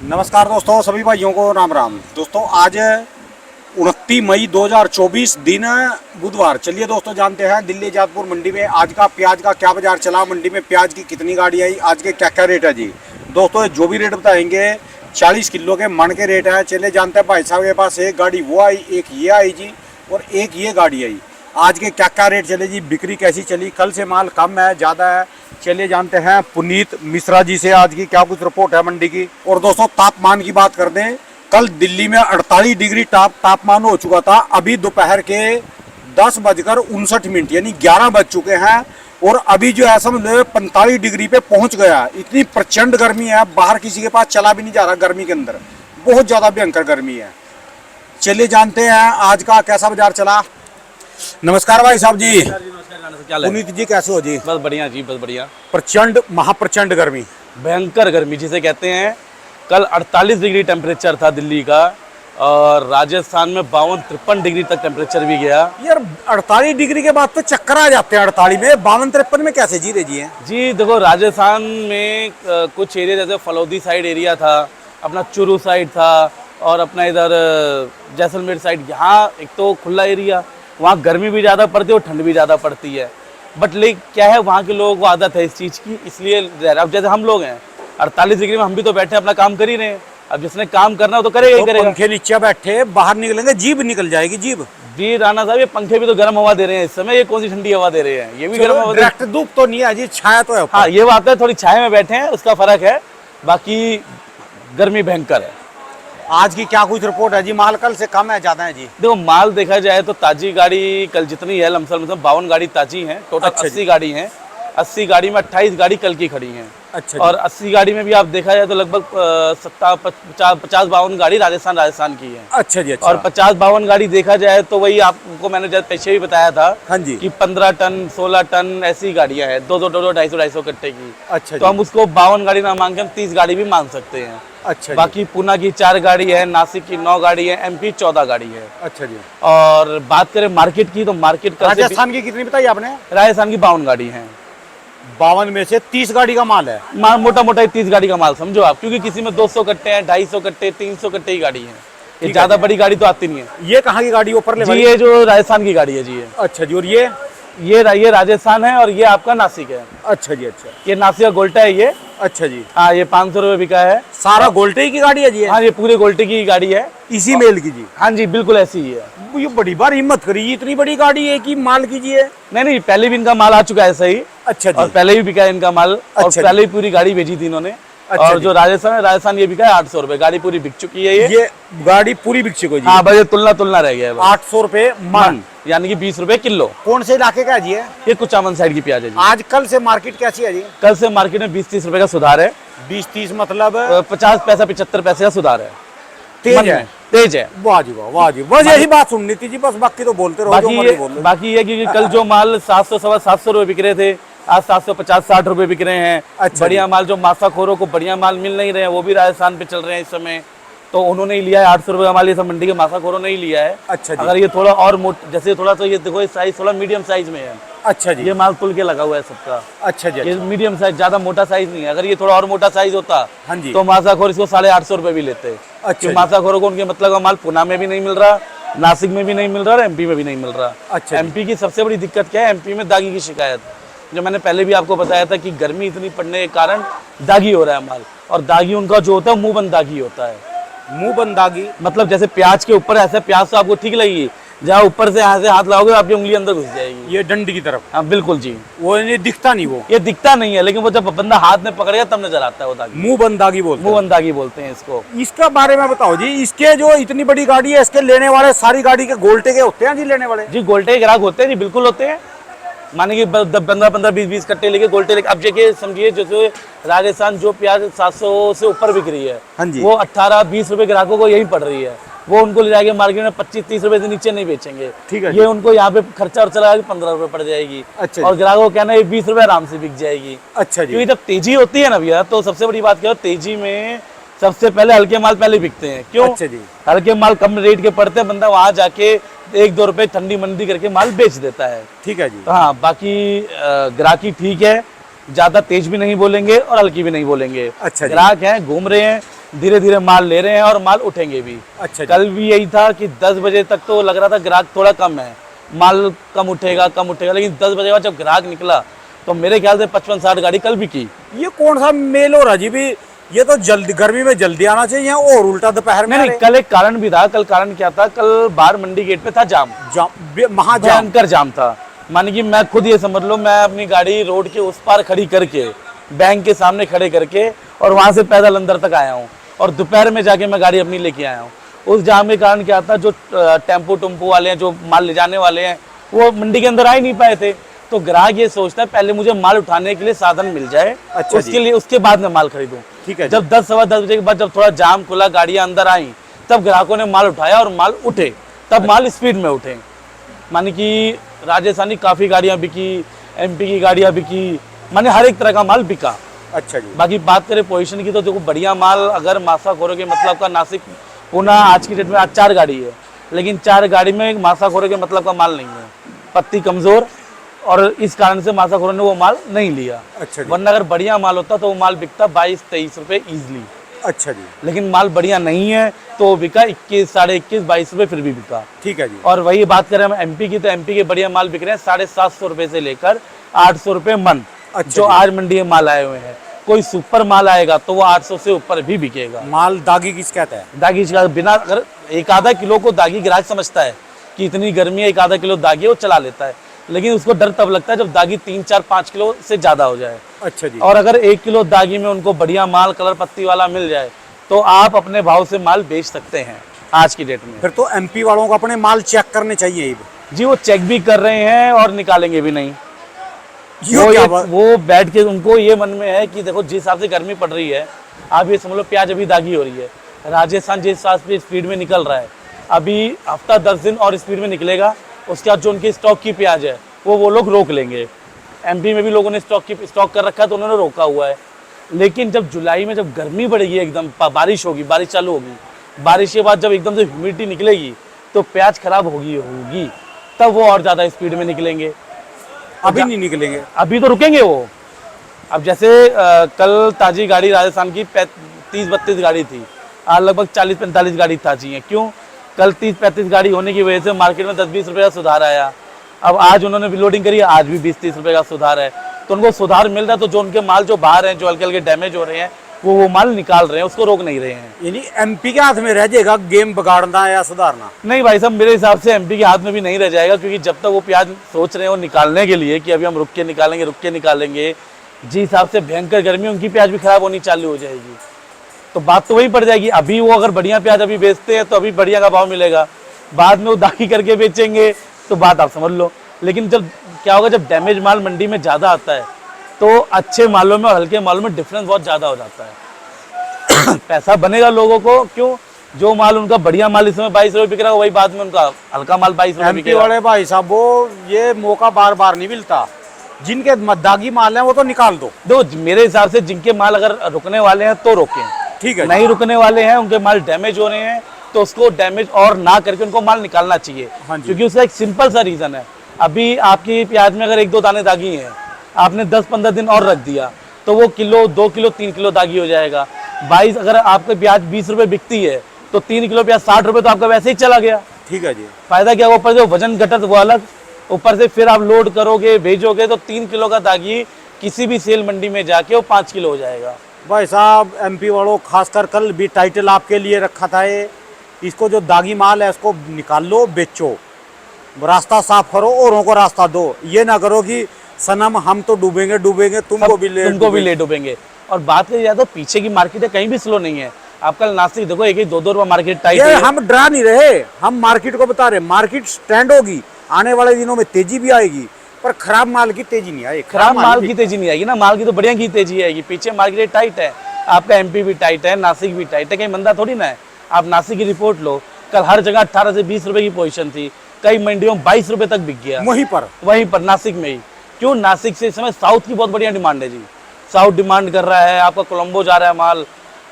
नमस्कार दोस्तों, सभी भाइयों को राम राम। दोस्तों आज 29 मई 2024 दिन बुधवार। चलिए दोस्तों जानते हैं दिल्ली जादपुर मंडी में आज का प्याज का क्या बाजार चला, मंडी में प्याज की कितनी गाड़ी आई, आज के क्या क्या रेट है जी। दोस्तों जो भी रेट बताएंगे 40 किलो के मन के रेट है। चलिए जानते हैं भाई साहब के पास एक गाड़ी वो आई, एक ये आई जी और एक ये गाड़ी आई। आज के क्या क्या रेट चले जी, बिक्री कैसी चली, कल से माल कम है ज़्यादा है। चलिए जानते हैं पुनीत मिश्रा जी से आज की क्या कुछ रिपोर्ट है मंडी की। और दोस्तों तापमान की बात कर दें, कल दिल्ली में 48 डिग्री तापमान हो चुका था। अभी दोपहर के 10:59 यानी 11 बज चुके हैं और अभी जो है समझ लो 45 डिग्री पे पहुंच गया। इतनी प्रचंड गर्मी है, बाहर किसी के पास चला भी नहीं जा रहा। गर्मी के अंदर बहुत ज़्यादा भयंकर गर्मी है। चलिए जानते हैं आज का कैसा बाजार चला। नमस्कार भाई साहब जी। पुनीत जी कैसे हो जी? बस बढ़िया जी, बस बढ़िया। प्रचंड महाप्रचंड गर्मी, भयंकर गर्मी जिसे कहते हैं। कल 48 डिग्री टेम्परेचर था दिल्ली का और राजस्थान में 52-53 डिग्री तक टेम्परेचर भी गया। यार 48 डिग्री के बाद तो चक्कर आ जाते हैं। 48 में 52-53 में कैसे जी रहे जी हैं? जी देखो, राजस्थान में कुछ एरिया जैसे फलौदी साइड एरिया था, अपना चुरू साइड था और अपना इधर जैसलमेर साइड, यहाँ एक तो खुला एरिया, वहाँ गर्मी भी ज़्यादा पड़ती है और ठंड भी ज़्यादा पड़ती है। बट लेकिन क्या है, वहाँ के लोगों को आदत है इस चीज़ की, इसलिए अब जैसे हम लोग हैं 48 डिग्री में हम भी तो बैठे अपना काम कर ही रहे हैं। अब जिसने काम करना हो तो करेगा ही करेगा। पंखे नीचे बैठे बाहर निकलेंगे जीभ निकल जाएगी जीभ। जी राणा साहब, ये पंखे भी तो गर्म हवा दे रहे हैं इस समय, ये कौन सी ठंडी हवा दे रहे हैं? ये भी गर्म हवा दे रहे हैं। डायरेक्ट धूप तो नहीं है जी, छाया तो है। हाँ ये बात है, थोड़ी छाया में बैठे हैं उसका फर्क है, बाकी गर्मी भयंकर है। आज की क्या कुछ रिपोर्ट है जी? माल कल से कम है ज्यादा है जी? देखो माल देखा जाए तो ताजी गाड़ी कल जितनी है लमसम 52 गाड़ी ताजी है टोटल। अच्छा 80 गाड़ी है, 80 गाड़ी में 28 गाड़ी कल की खड़ी हैं। अच्छा और 80 गाड़ी में भी आप देखा जाए तो लगभग 50-52 गाड़ी राजस्थान की है। अच्छा जी। अच्छा। और 50-52 गाड़ी देखा जाए तो वही आपको मैंने जब पीछे भी बताया था। हाँ जी। कि 15 टन 16 टन ऐसी गाड़ियां हैं, 200 250 कट्टे की। अच्छा तो हम उसको 52 गाड़ी ना मांग के हम 30 गाड़ी भी मान सकते हैं। अच्छा। बाकी पूना की 4 गाड़ी है, नासिक की 9 गाड़ी है, एमपी 14 गाड़ी है। अच्छा जी। और बात करें मार्केट की तो मार्केट का राजस्थान की कितनी बताई आपने? राजस्थान की 52 गाड़ी है। 52 में से 30 गाड़ी का माल है। मोटा मोटा 30 गाड़ी का माल समझो आप, क्योंकि किसी में 200 कट्टे हैं, 250 कट्टे, 300 कट्टे की गाड़ी है। ये ज्यादा बड़ी गाड़ी तो आती नहीं है। ये कहाँ की गाड़ी ऊपर ले? जी ये जो राजस्थान की गाड़ी है जी। अच्छा जी। और ये राजस्थान है और ये आपका नासिक है। अच्छा जी। अच्छा। ये नासिक का गोल्टा है ये। अच्छा जी। हाँ ये 500 रुपये बिका है। सारा गोल्टे की गाड़ी है जी? हाँ ये पूरे गोल्टे की गाड़ी है, इसी मेल की जी? हाँ जी बिल्कुल ऐसी ही है। ये बड़ी बार हिम्मत करी, इतनी बड़ी गाड़ी है कि माल कीजिए। नहीं पहले भी इनका माल आ चुका है सही। अच्छा जी। और पहले भी बिका है इनका माल। और अच्छा पहले भी पूरी गाड़ी भेजी थी इन्होंने। अच्छा और जो राजस्थान ये बिका है 800 रुपए, गाड़ी पूरी बिक चुकी है ये गाड़ी पूरी बिक चुकी है जी? हाँ भाई तुलना रह गया है 800 रुपए मन, यानी कि 20 रुपए किलो। कौन से इलाके का है जी? ये कुचामन साइड की प्याज है जी। आज कल से मार्केट कैसी है जी? कल से मार्केट में 20-30 रुपए का सुधार है। 20-30 मतलब 50 पैसा 75 पैसे का सुधार है। तेज है। वाह जी वाह, वाह जी। बस यही बात सुननी थी जी, बस बाकी तो बोलते रहो। बाकी ये कि कल जो माल 700-750 रुपए बिक रहे थे, आज 750-60 रुपए बिक रहे हैं। अच्छा। बढ़िया माल जो मासाखोरों को बढ़िया माल मिल नहीं रहे हैं, वो भी राजस्थान पे चल रहे हैं इस समय, तो उन्होंने ही लिया है 800 रुपए का माल। ये सब मंडी के मासाखोरों ने ही लिया है। अच्छा जी। अगर ये थोड़ा और जैसे थोड़ा तो ये देखो साइज थोड़ा मीडियम साइज में है। अच्छा जी। ये माल तुल के लगा हुआ है सबका। अच्छा जी। ये मीडियम साइज, ज्यादा मोटा साइज नहीं है। अगर ये थोड़ा और मोटा साइज होता हाँ जी। तो मासाखोर इसको 850 रुपए भी लेते। अच्छा। मासाखोरों को उनके मतलब का माल पुणे में भी नहीं मिल रहा, नासिक में भी नहीं मिल रहा और एमपी में भी नहीं मिल रहा। अच्छा। एमपी की सबसे बड़ी दिक्कत क्या है? एमपी में दागी की शिकायत, जो मैंने पहले भी आपको बताया था कि गर्मी इतनी पड़ने के कारण दागी हो रहा है माल। और दागी उनका जो होता है मुंह बंद दागी होता है। मुंह बंद दागी मतलब जैसे प्याज के ऊपर ऐसे प्याज तो आपको ठीक लगेगी, जहाँ ऊपर से यहाँ से हाथ लगाओगे आपकी उंगली अंदर घुस जाएगी। ये डंडी की तरफ? हाँ बिल्कुल जी। वो ये दिखता नहीं? वो ये दिखता नहीं है, लेकिन वो जब बंदा हाथ में पकड़ेगा तब नजर आता है वो दागी। मुंह बंद दागी बोलते हैं। मुंह बंद दागी बोलते हैं इसको। इसका बारे में बताओ जी। इसके जो इतनी बड़ी गाड़ी है, इसके लेने वाले सारी गाड़ी के गोल्टे के होते हैं जी लेने वाले? जी गोल्टे के ग्राहक होते हैं जी, बिल्कुल होते हैं। माने कि 15-15 20-20 कट्टे लेके गोल्टे लेके, अब जगह समझिए जैसे राजस्थान जो प्याज 700 से ऊपर बिक रही है, हाँ जी। वो 18-20 रुपए ग्राहकों को यही पड़ रही है। वो उनको ले जाके मार्केट में 25-30 रुपए से नीचे नहीं बेचेंगे। ठीक है। ये उनको यहाँ पे खर्चा और चला 15 रुपए पड़ जाएगी। अच्छा। और ग्राहकों को कहना है 20 रुपए आराम से बिक जाएगी। अच्छा जी। क्योंकि जब तेजी होती है ना भैया, तो सबसे बड़ी बात क्या है, तेजी में सबसे पहले हल्के माल पहले बिकते हैं। क्यों? अच्छा जी। हल्के माल कम रेट के पड़ते हैं, बंदा वहां जाके 1-2 रुपए ठंडी मंदी करके माल बेच देता है। ठीक है जी। तो हाँ बाकी ग्राहकी ठीक है, ज्यादा तेज भी नहीं बोलेंगे और हल्की भी नहीं बोलेंगे। अच्छा जी। ग्राहक हैं, घूम रहे हैं, धीरे धीरे माल ले रहे हैं और माल उठेंगे भी। अच्छा जी। कल भी यही था कि 10 बजे तक तो लग रहा था ग्राहक थोड़ा कम है, माल कम उठेगा, लेकिन 10 बजे बाद जब ग्राहक निकला तो मेरे ख्याल से 55-60 गाड़ी कल भी की। ये कौन सा मेल हो रहा जी भी? ये तो जल्दी गर्मी में जल्दी आना चाहिए और उल्टा दोपहर में। नहीं, कल एक कारण भी था। कल कारण क्या था? कल बाहर मंडी गेट पे था जाम, महाजाम। भयंकर जाम था। मान कि मैं खुद ये समझ लो, मैं अपनी गाड़ी रोड के उस पार खड़ी करके, बैंक के सामने खड़े करके और वहां से पैदल अंदर तक आया हूँ, और दोपहर में जाके मैं गाड़ी अपनी लेके आया हूँ। उस जाम के कारण क्या था, जो टेम्पो वाले हैं, जो माल ले जाने वाले हैं, वो मंडी के अंदर आ ही नहीं पाए थे। तो ग्राहक ये सोचता है पहले मुझे माल उठाने के लिए साधन मिल जाए, अच्छा उसके लिए, उसके बाद मैं माल खरीदूं। ठीक है। जब 10 सवा 10 बजे के बाद जब थोड़ा जाम खुला, गाड़ियां अंदर आई, तब ग्राहकों ने माल उठाया और माल उठे, तब माल स्पीड में उठे। माने कि राजस्थानी काफ़ी गाड़ियाँ बिकी, MP की गाड़ियाँ बिकी, माने हर एक तरह का माल बिका। अच्छा जी। बाकी बात करें पोजीशन की, तो देखो बढ़िया माल अगर मासा खोरो के मतलब का नासिक पुणे आज की डेट में आज 4 गाड़ी है, लेकिन 4 गाड़ी में मासा खोरो के मतलब का माल नहीं है। पत्ती कमज़ोर, और इस कारण से मासा खोरो ने वो माल नहीं लिया। अच्छा जी। वरना अगर बढ़िया माल होता तो वो माल बिकता 22-23 रुपये ईजिली। अच्छा जी। लेकिन माल बढ़िया नहीं है तो वो बिका 21, साढ़े 21, 22 रुपये फिर भी बिका। ठीक है जी। और वही बात करें हम MP की, तो MP के बढ़िया माल बिक रहे हैं 750 रुपये से लेकर 800 रुपये मन। अच्छा जो आज मंडी में माल आए हुए हैं, कोई सुपर माल आएगा तो वो 800 से ऊपर भी बिकेगा। माल दागी किस कहता है? दागी का बिना, अगर एक आधा किलो को दागी ग्राहक समझता है कि इतनी गर्मी है, एक आधा किलो दागी है, वो चला लेता है। लेकिन उसको डर तब लगता है जब दागी 3, 4, 5 किलो से ज़्यादा हो जाए। अच्छा जी। और अगर 1 किलो दागी में उनको बढ़िया माल कलर पत्ती वाला मिल जाए तो आप अपने भाव से माल बेच सकते हैं आज की डेट में। फिर तो MP वालों को अपने माल चेक करने चाहिए जी, वो चेक भी कर रहे हैं और निकालेंगे भी नहीं। वो बैठ के उनको ये मन में है कि देखो जिस हिसाब से गर्मी पड़ रही है, आप ये समझ लो प्याज अभी दागी हो रही है, राजस्थान जिस हिसाब से स्पीड में निकल रहा है, अभी हफ्ता 10 दिन और स्पीड में निकलेगा, उसके बाद जो उनकी स्टॉक की प्याज है वो लोग रोक लेंगे। MP में भी लोगों ने स्टॉक कर रखा है तो उन्होंने रोका हुआ है। लेकिन जब जुलाई में जब गर्मी बढ़ेगी, एकदम बारिश होगी, बारिश चालू होगी, बारिश के बाद जब एकदम से ह्यूमिडिटी निकलेगी तो प्याज खराब होगी, तब वो और ज़्यादा स्पीड में निकलेंगे। अभी नहीं निकलेंगे, अभी तो रुकेंगे वो। अब जैसे कल ताजी गाड़ी राजस्थान की 30-32 गाड़ी थी, आज लगभग 40-45 गाड़ी ताजी है। क्यों? कल 30-35 गाड़ी होने की वजह से मार्केट में 10-20 रुपये का सुधार आया। अब आज उन्होंने भी लोडिंग करी, आज भी 20-30 रुपये का सुधार है, तो उनको सुधार मिल रहा है। तो जो उनके माल जो बाहर हैं, जो हल्के हल्के डैमेज हो रहे हैं, वो माल निकाल रहे हैं, उसको रोक नहीं रहे हैं। यानी MP के हाथ में रह जाएगा गेम बिगाड़ना या सुधारना? नहीं भाई साहब, मेरे हिसाब से MP के हाथ में भी नहीं रह जाएगा, क्योंकि जब तक वो प्याज सोच रहे हैं वो निकालने के लिए कि अभी हम रुक के निकालेंगे, जिस हिसाब से भयंकर गर्मी, उनकी प्याज भी खराब होनी चालू हो जाएगी। तो बात तो वही पड़ जाएगी। अभी वो अगर बढ़िया प्याज अभी बेचते हैं तो अभी बढ़िया का भाव मिलेगा, बाद में वो दागी करके बेचेंगे तो बात आप समझ लो। लेकिन जब क्या होगा, जब डैमेज माल मंडी में ज़्यादा आता है तो अच्छे मालों में और हल्के मालों में डिफरेंस बहुत ज़्यादा हो जाता है। पैसा बनेगा लोगों को, क्यों? जो माल उनका बढ़िया माल इस समय 22 रुपये बिक रहा है, वही बाद में उनका हल्का माल 22 रुपये MP वाले भाई साहब, वो ये मौका बार बार नहीं मिलता। जिनके दागी माल हैं वो तो निकाल दो। मेरे हिसाब से जिनके माल अगर रुकने वाले हैं तो रोकें, ठीक है। नहीं रुकने वाले हैं, उनके माल डैमेज हो रहे हैं, तो उसको डैमेज और ना करके उनको माल निकालना चाहिए। क्योंकि उसका एक सिंपल सा रीज़न है, अभी आपकी प्याज में अगर 1-2 दाने दागी हैं, आपने 10-15 दिन और रख दिया तो वो किलो, 2 किलो, 3 किलो दागी हो जाएगा। 22 अगर आपकी प्याज 20 रुपये बिकती है तो 3 किलो प्याज 60 रुपये तो आपका वैसे ही चला गया। ठीक है जी। फायदा क्या? ऊपर से वजन घटत वो अलग, ऊपर से फिर आप लोड करोगे, भेजोगे, तो 3 किलो का दागी किसी भी सेल मंडी में जाके वो 5 किलो हो जाएगा। भाई साहब, MP वालों, खासकर कल भी टाइटल आपके लिए रखा था, इसको जो दागी माल है इसको निकाल लो, बेचो, रास्ता साफ करो, औरों को रास्ता दो। ये ना करो कि सनम हम तो डूबेंगे तुमको भी ले डूबेंगे। और बात करिए जाए तो पीछे की मार्केट है कहीं भी स्लो नहीं है। आप कल नासिक देखो, 1-2 रुपये मार्केट टाइट है। हम डरा नहीं रहे, हम मार्केट को बता रहे, मार्केट स्टैंड होगी, आने वाले दिनों में तेजी भी आएगी, पर खराब माल की तेजी नहीं आएगी। खराब माल की तेजी नहीं आएगी ना, माल की तो बढ़िया की तेजी आएगी। पीछे मार्केट टाइट है, आपका MP भी टाइट है, नासिक भी टाइट है, कहीं मंदा थोड़ी ना है। आप नासिक की रिपोर्ट लो, कल हर जगह 18 से 20 रुपए की पोजीशन थी, कई मंडियों में 22 रुपए तक बिक गया। वहीं पर नासिक में ही। क्यों? नासिक से इस समय साउथ की बहुत बढ़िया डिमांड है जी, साउथ डिमांड कर रहा है, आपका कोलंबो जा रहा है माल,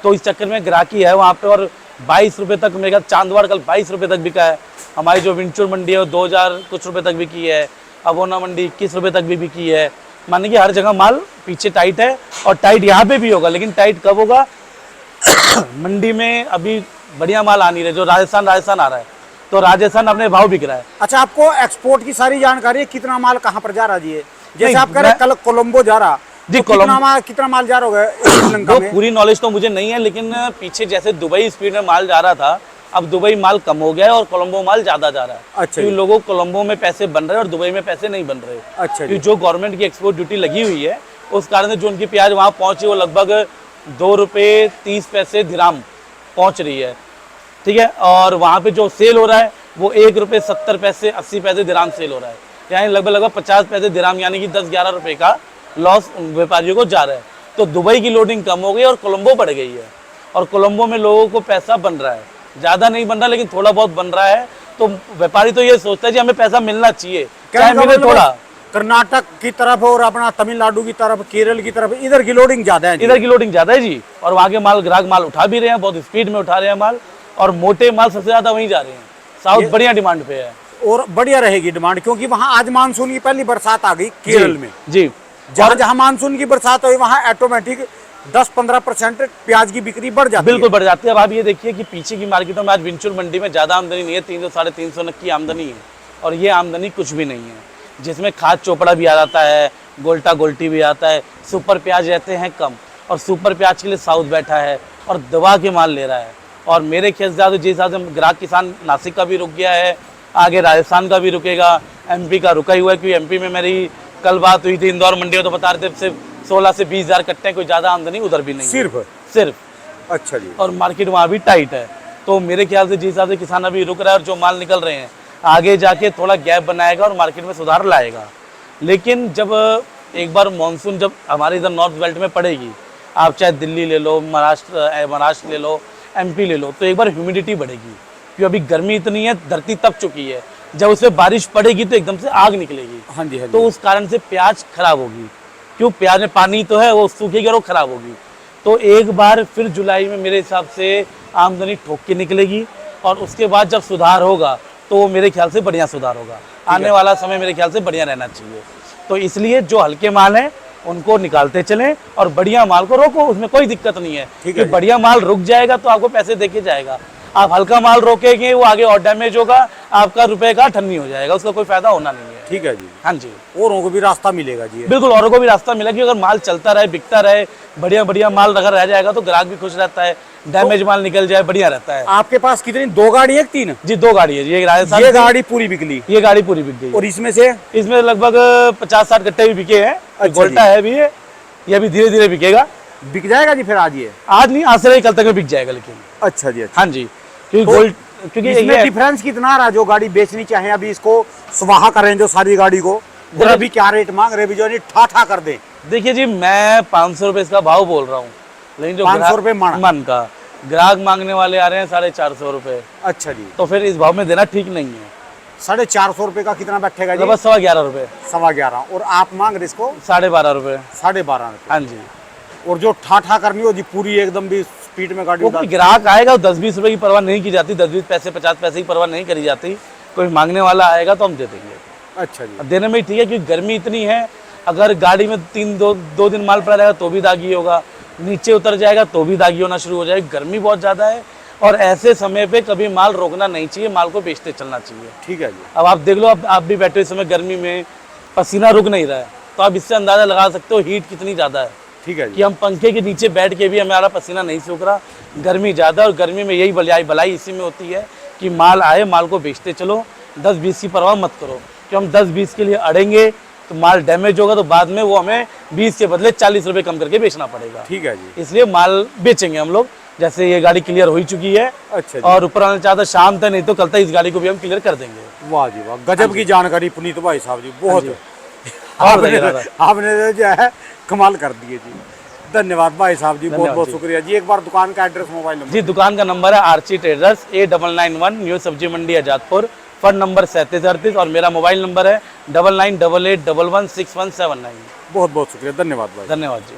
तो इस चक्कर में ग्राहकी है वहाँ पे। और 22 रुपये तक मेरा चांदवाड़ कल 22 रुपये तक बिका है। हमारी जो विंचुर मंडी है वो 2000 कुछ रुपये तक बिकी है। अबोना मंडी 21 रुपये तक भी बिकी है। माने कि हर जगह माल पीछे टाइट है, और टाइट यहाँ पे भी होगा, लेकिन टाइट कब होगा मंडी में अभी बढ़िया माल आ नहीं रहे, जो राजस्थान आ रहा है, तो राजस्थान अपने भाव बिक रहा है। अच्छा, आपको एक्सपोर्ट की सारी जानकारी है, कितना माल कहाँ पर जा रहा जी? जैसे नहीं, आप कह रहे कल कोलंबो जा रहा जी, तो कितना माल जा रहा होगा श्रीलंका वो में? पूरी नॉलेज तो मुझे नहीं है, लेकिन पीछे जैसे दुबई स्पीड में माल जा रहा था, अब दुबई माल कम हो गया है और कोलंबो माल ज्यादा जा रहा है। अच्छा क्योंकि लोगों को कोलंबो में पैसे बन रहे हैं और दुबई में पैसे नहीं बन रहे। अच्छा जी। क्योंकि जो गवर्नमेंट की एक्सपोर्ट ड्यूटी लगी हुई है, उस कारण से जो उनकी प्याज वहाँ पहुंची वो लगभग 2 रुपये 30 पैसे दिराम पहुंच रही है, ठीक है। और वहाँ पे जो सेल हो रहा है वो 1 रुपये 70 पैसे 80 पैसे दिराम सेल हो रहा है, यानी लगभग 50 पैसे दिराम, यानी कि 10-11 रुपये का लॉस व्यापारियों को जा रहा है। तो दुबई की लोडिंग कम हो गई और कोलंबो बढ़ गई है, और कोलंबो में लोगों को पैसा बन रहा है, ज़्यादा नहीं बन रहा लेकिन थोड़ा बहुत बन रहा है। तो व्यापारी तो ये सोचता है जी हमें पैसा मिलना चाहिए, चाहे मिले थोड़ा। कर्नाटक की तरफ और अपना तमिलनाडु की तरफ, केरल की तरफ, इधर की लोडिंग ज्यादा है जी। इधर की लोडिंग ज़्यादा है जी, और वहाँ के माल ग्राहक माल उठा भी रहे हैं, बहुत स्पीड में उठा रहे हैं माल, और मोटे माल सबसे ज़्यादा वहीं जा रहे हैं। साउथ बढ़िया डिमांड पे है और बढ़िया रहेगी डिमांड, क्योंकि वहाँ आज मानसून की पहली बरसात आ गई केरल में जी। जहाँ जहाँ मानसून की बरसात हुई वहाँ ऑटोमेटिक 10-15% प्याज की बिक्री बढ़ जाती बिल्कुल बढ़ जाती है। अब आप ये देखिए कि पीछे की मार्केटों में आज विंचुर मंडी में ज़्यादा आमदनी नहीं है, 300-350 नग की आमदनी है, और ये आमदनी कुछ भी नहीं है, जिसमें खाद चोपड़ा भी आ जाता है, गोल्टा गोल्टी भी आता है, सुपर प्याज रहते हैं कम, और सुपर प्याज के लिए साउथ बैठा है और दबा के माल ले रहा है। और मेरे ख्याल से जिस हिसाब से ग्राहक किसान नासिक का भी रुक गया है, आगे राजस्थान का भी रुकेगा, एमपी का रुका ही हुआ है, क्योंकि एमपी में मेरी कल बात हुई थी, इंदौर मंडी में तो बता रहे थे सिर्फ 16 से 20 हज़ार कट्टे, कोई ज़्यादा आमदनी उधर भी नहीं सिर्फ। अच्छा जी। और मार्केट वहाँ भी टाइट है। तो मेरे ख्याल से जिस हिसाब से किसान अभी रुक रहा है और जो माल निकल रहे हैं, आगे जाके थोड़ा गैप बनाएगा और मार्केट में सुधार लाएगा। लेकिन जब एक बार मानसून जब हमारे इधर नॉर्थ बेल्ट में पड़ेगी, आप चाहे दिल्ली ले लो, महाराष्ट्र ले लो, एमपी ले लो, तो एक बार ह्यूमिडिटी बढ़ेगी, क्योंकि अभी गर्मी इतनी है, धरती तप चुकी है, जब उसमें बारिश पड़ेगी तो एकदम से आग निकलेगी। हाँ जी, हाँ जी। तो उस कारण से प्याज खराब होगी, क्यों प्याज में पानी तो है, वो सूखेगी और वो खराब होगी। तो एक बार फिर जुलाई में मेरे हिसाब से आमदनी ठोक के निकलेगी, और उसके बाद जब सुधार होगा तो मेरे ख्याल से बढ़िया सुधार होगा। आने वाला समय मेरे ख्याल से बढ़िया रहना चाहिए। तो इसलिए जो हल्के माल हैं उनको निकालते चलें और बढ़िया माल को रोको, उसमें कोई दिक्कत नहीं है। कि बढ़िया माल रुक जाएगा तो आपको पैसे देके जाएगा, आप हल्का माल रोकेंगे वो आगे और डैमेज होगा, आपका रुपए का ठन्नी हो जाएगा, उसका कोई फायदा होना नहीं है। ठीक है जी। हाँ जी, औरों को भी रास्ता मिलेगा जी। बिल्कुल, औरों को भी रास्ता मिलेगा। अगर माल चलता रहे, बिकता रहे, बढ़िया बढ़िया माल अगर रह जाएगा तो ग्राहक भी खुश रहता है, डैमेज माल निकल जाए बढ़िया रहता है। आपके पास कितनी, 2 गाड़ी है 3? जी 2 गाड़ी है जी, एक राजस्थान, ये गाड़ी पूरी बिकली, ये गाड़ी पूरी बिक गई। और इसमें लगभग 50-60 कट्टे भी बिके हैं। अच्छा गोल्टा है भी, ये अभी धीरे धीरे बिकेगा, बिक जाएगा जी फिर आज? ये आज नहीं, आज से कल तक में बिक जाएगा। लेकिन अच्छा जी, अच्छा। हाँ जी, क्योंकि तो गोल्ड, क्योंकि इसमें डिफरेंस कितना रहा? जो गाड़ी बेचनी चाहे अभी इसको स्वाहा करें जो सारी गाड़ी को, और अभी क्या रेट मांग रहे? जो ठा कर दे। देखिए जी, मैं 500 रुपये इसका भाव बोल रहा हूँ, लेकिन जो 500 रुपये मन का ग्राहक मांगने वाले आ रहे हैं 450 रुपये। अच्छा जी। तो फिर इस भाव में देना ठीक नहीं है। 450 रुपये का कितना बैठेगा जी? बस 11.25 रुपये। 11.25। और आप मांग रहे इसको 12.5 रुपये। 12.5 रुपये। हाँ जी। और जो ठा करनी हो जी पूरी एकदम भी स्पीड में गाड़ी, वो कोई ग्राहक आएगा, 10-20 रुपये की परवाह नहीं की जाती, 10-20 पैसे 50 पैसे की परवाह नहीं करी जाती। कोई मांगने वाला आएगा तो हम दे देंगे। अच्छा जी। देने में ही ठीक है, क्योंकि गर्मी इतनी है, अगर गाड़ी में 2 दिन माल पड़ा रहेगा तो भी दागी होगा, नीचे उतर जाएगा तो भी दागी होना शुरू हो जाएगी। गर्मी बहुत ज़्यादा है, और ऐसे समय पे कभी माल रोकना नहीं चाहिए, माल को बेचते चलना चाहिए। ठीक है जी। अब आप देख लो, अब आप भी बैठे इस समय गर्मी में, पसीना रुक नहीं रहा है, तो आप इससे अंदाज़ा लगा सकते हो हीट कितनी ज़्यादा है। ठीक है जी। कि हम पंखे के नीचे बैठ के भी हमारा पसीना नहीं सूख रहा, गर्मी ज़्यादा। और गर्मी में यही भलाई इसी में होती है कि माल आए, माल को बेचते चलो, 10-20 की परवाह मत करो, कि हम 10-20 के लिए अड़ेंगे तो माल डैमेज होगा, तो बाद में वो हमें 20 के बदले 40 रुपये कम करके बेचना पड़ेगा। ठीक है जी। इसलिए माल बेचेंगे हम लोग। जैसे ये गाड़ी क्लियर हो चुकी है, अच्छा जी। और ऊपर आना चाहता शाम तक, नहीं तो कल तक इस गाड़ी को भी हम क्लियर कर देंगे। वाह जी वाह, गजब की जानकारी पुनीत भाई साहब जी, बहुत हाँ आपने जो है कमाल कर दिए जी। धन्यवाद भाई साहब जी, बहुत बहुत शुक्रिया जी। एक बार दुकान का एड्रेस, मोबाइल नंबर? जी, दुकान का नंबर है आरसी ट्रेडर्स, A991 न्यू सब्जी मंडी आजादपुर, फंड नंबर 3738, और मेरा मोबाइल नंबर है 9988116179। बहुत बहुत शुक्रिया, धन्यवाद भाई। धन्यवाद जी।